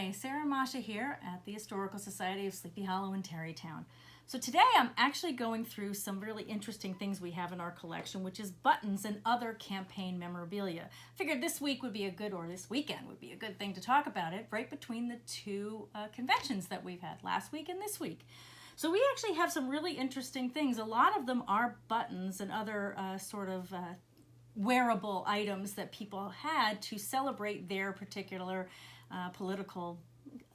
Hi, Sarah and Masha here at the Historical Society of Sleepy Hollow in Tarrytown. So today I'm actually going through some really interesting things we have in our collection, which is buttons and other campaign memorabilia. Figured this week would be a good, or this weekend would be a good thing to talk about it, right between the two conventions that we've had last week and this week. So we actually have some really interesting things. A lot of them are buttons and other wearable items that people had to celebrate their particular political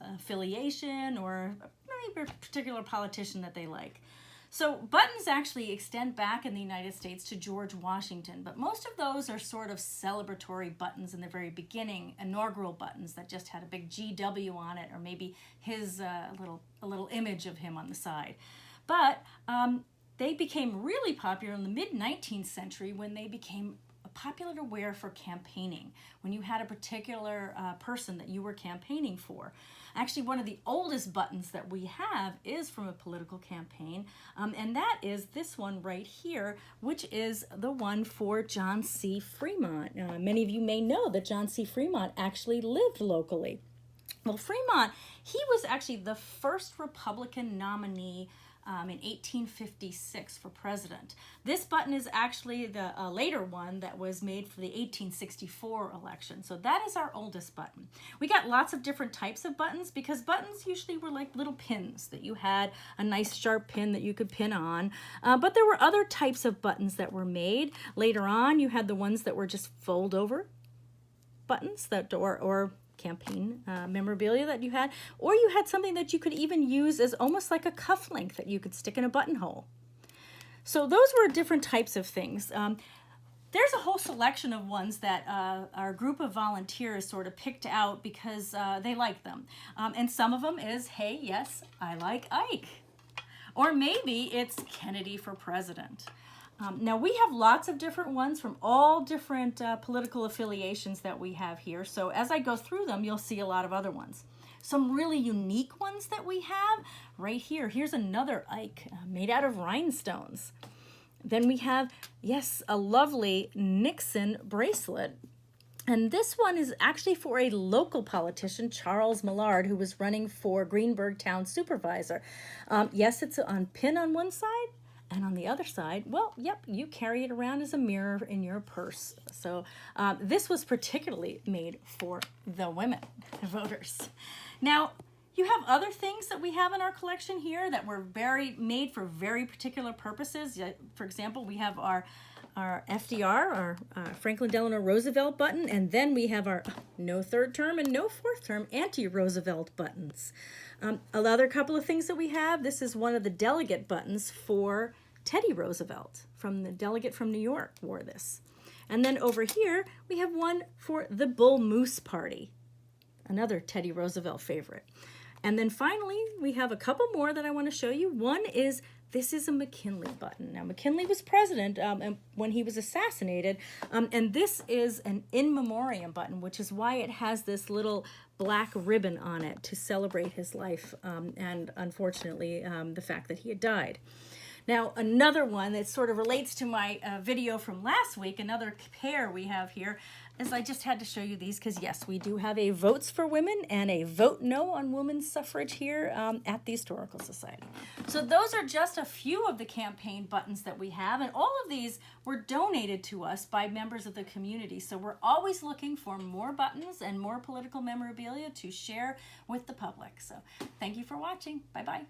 affiliation or maybe a particular politician that they like. So buttons actually extend back in the United States to George Washington, but most of those are sort of celebratory buttons in the very beginning, inaugural buttons that just had a big GW on it, or maybe his a little image of him on the side. But they became really popular in the mid-19th century when they became popular to wear for campaigning, when you had a particular person that you were campaigning for. Actually, one of the oldest buttons that we have is from a political campaign, and that is this one right here, which is the one for John C. Fremont. Many of you may know that John C. Fremont actually lived locally. Well, Fremont, he was actually the first Republican nominee in 1856 for president. This button is actually the later one that was made for the 1864 election. So that is our oldest button. We got lots of different types of buttons because buttons usually were like little pins that you had a nice sharp pin that you could pin on. But there were other types of buttons that were made. Later on, you had the ones that were just fold over buttons that or campaign memorabilia that you had, or you had something that you could even use as almost like a cufflink that you could stick in a buttonhole. So those were different types of things. There's a whole selection of ones that our group of volunteers sort of picked out because they like them. And some of them is, hey, yes, I like Ike. Or maybe it's Kennedy for president. Now we have lots of different ones from all different political affiliations that we have here. So as I go through them, you'll see a lot of other ones. Some really unique ones that we have right here. Here's another Ike made out of rhinestones. Then we have, yes, a lovely Nixon bracelet. And this one is actually for a local politician, Charles Millard, who was running for Greenburgh Town Supervisor. Yes, it's on pin on one side. And on the other side, well, yep, you carry it around as a mirror in your purse. So this was particularly made for the women voters. Now, you have other things that we have in our collection here that were made for very particular purposes. For example, we have our FDR, our Franklin Delano Roosevelt button, and then we have our no third term and no fourth term anti-Roosevelt buttons. Another couple of things that we have, this is one of the delegate buttons for Teddy Roosevelt, from the delegate from New York wore this. And then over here, we have one for the Bull Moose Party, another Teddy Roosevelt favorite. And then finally, we have a couple more that I want to show you. One is, this is a McKinley button. Now, McKinley was president when he was assassinated, and this is an in memoriam button, which is why it has this little black ribbon on it to celebrate his life and, unfortunately, the fact that he had died. Now, another one that sort of relates to my video from last week, another pair we have here, is I just had to show you these because, yes, we do have a Votes for Women and a Vote No on Women's Suffrage here at the Historical Society. So those are just a few of the campaign buttons that we have, and all of these were donated to us by members of the community. So we're always looking for more buttons and more political memorabilia to share with the public. So thank you for watching. Bye-bye.